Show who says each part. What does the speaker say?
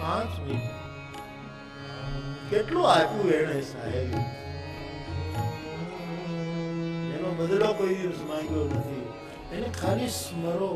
Speaker 1: 5 minute કેટલું આપ્યું એને સાહેબ, એનો બદલો કોઈ દિવસ માંગ્યો નથી. એને ખાલી સ્મરો.